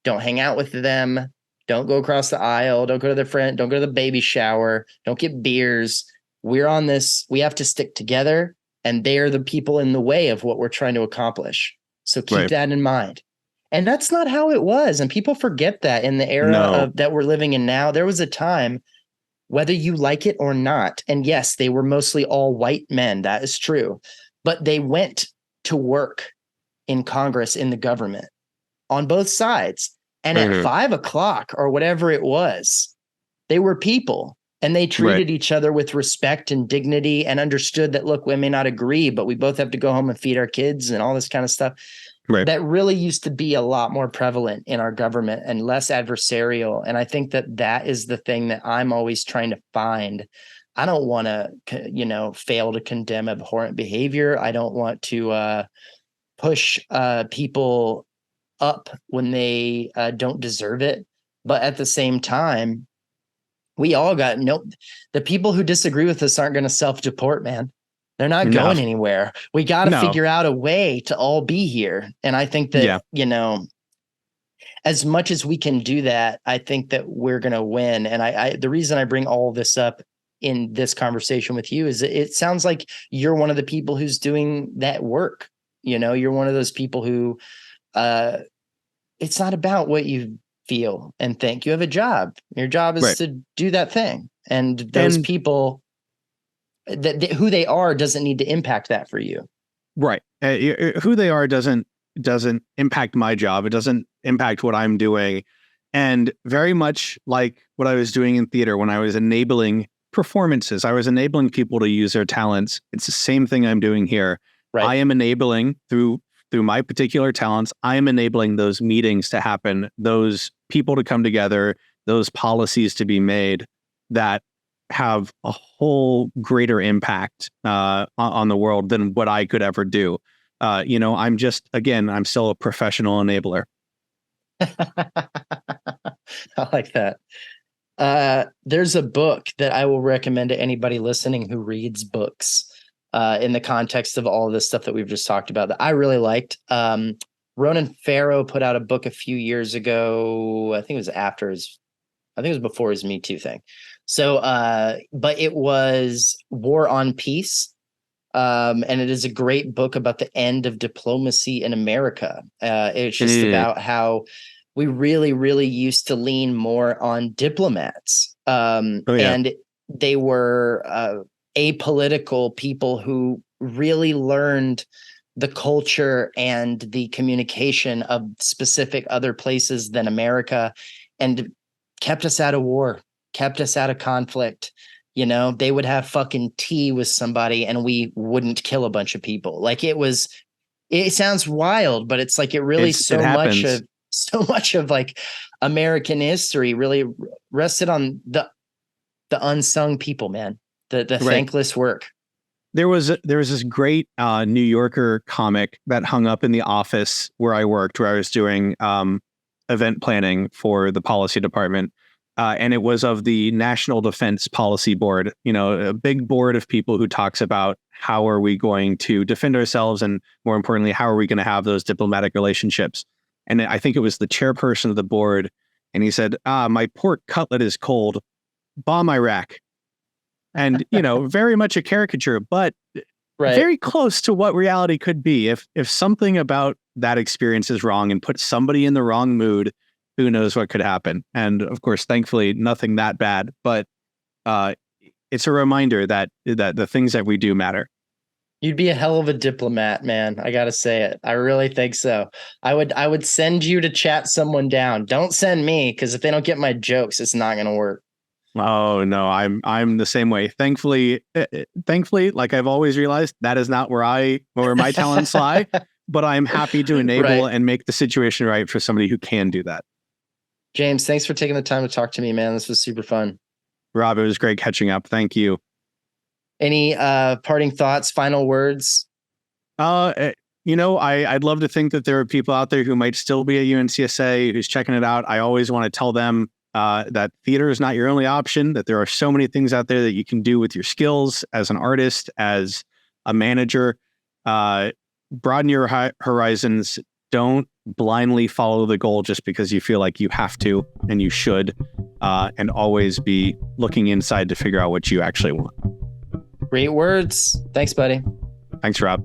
don't hang out with them. Don't go across the aisle. Don't go to the friend. Don't go to the baby shower. Don't get beers. We're on this. We have to stick together. And they're the people in the way of what we're trying to accomplish. So keep Right. that in mind. And that's not how it was. And people forget that in the era No. of that we're living in now. There was a time, whether you like it or not. And yes, they were mostly all white men. That is true. But they went to work in Congress, in the government, on both sides. And at Mhm. 5 o'clock or whatever it was, they were people and they Right. treated each other with respect and dignity and understood that, look, we may not agree, but we both have to go home and feed our kids and all this kind of stuff. Right. That really used to be a lot more prevalent in our government and less adversarial. And I think that is the thing that I'm always trying to find. I don't want to, fail to condemn abhorrent behavior. I don't want to push people up when they don't deserve it. But at the same time, we all got the people who disagree with us aren't going to self-deport, man. They're not No. going anywhere. We got to No. figure out a way to all be here. And I think that, Yeah. as much as we can do that, I think that we're going to win. And the reason I bring all this up in this conversation with you is it sounds like you're one of the people who's doing that work. You're one of those people who, it's not about what you feel and think. You have a job. Your job is Right. to do that thing. And those And people, who they are doesn't need to impact that for you. right. Who they are doesn't impact my job. It doesn't impact what I'm doing. And very much like what I was doing in theater when I was enabling performances, I was enabling people to use their talents. It's the same thing I'm doing here. Right. I am enabling through my particular talents. I am enabling those meetings to happen, those people to come together, those policies to be made that have a whole greater impact on the world than what I could ever do. I'm still a professional enabler. I like that. There's a book that I will recommend to anybody listening who reads books in the context of all of this stuff that we've just talked about that I really liked. Ronan Farrow put out a book a few years ago. I think it was before his Me Too thing. So, but it was War on Peace. And it is a great book about the end of diplomacy in America. It's just about how we really, really used to lean more on diplomats. Oh, yeah. And they were apolitical people who really learned the culture and the communication of specific other places than America, and kept us out of war, kept us out of conflict. You know, they would have fucking tea with somebody and we wouldn't kill a bunch of people. Like it sounds wild, but it's like it really so much of like American history really rested on the unsung people, man, the thankless work. There was this great New Yorker comic that hung up in the office where I worked, where I was doing event planning for the policy department. And it was of the National Defense Policy Board, you know, a big board of people who talks about how are we going to defend ourselves, and more importantly, how are we going to have those diplomatic relationships. And I think it was the chairperson of the board. And he said, my pork cutlet is cold. Bomb Iraq. And, you know, very much a caricature, but very close to what reality could be. If something about that experience is wrong and puts somebody in the wrong mood, who knows what could happen. And of course, thankfully, nothing that bad. But it's a reminder that the things that we do matter. You'd be a hell of a diplomat, man. I gotta say it. I really think so. I would send you to chat someone down. Don't send me, because if they don't get my jokes, it's not gonna work. Oh no, I'm the same way. Thankfully, like I've always realized, that is not where my talents lie. But I'm happy to enable and make the situation right for somebody who can do that. James, thanks for taking the time to talk to me, man. This was super fun. Rob, it was great catching up. Thank you. Any parting thoughts, final words? You know, I'd love to think that there are people out there who might still be at UNCSA who's checking it out. I always want to tell them that theater is not your only option, that there are so many things out there that you can do with your skills as an artist, as a manager. Broaden your horizons. Don't blindly follow the goal just because you feel like you have to, and you should, and always be looking inside to figure out what you actually want. Great words. Thanks, buddy. Thanks, Rob.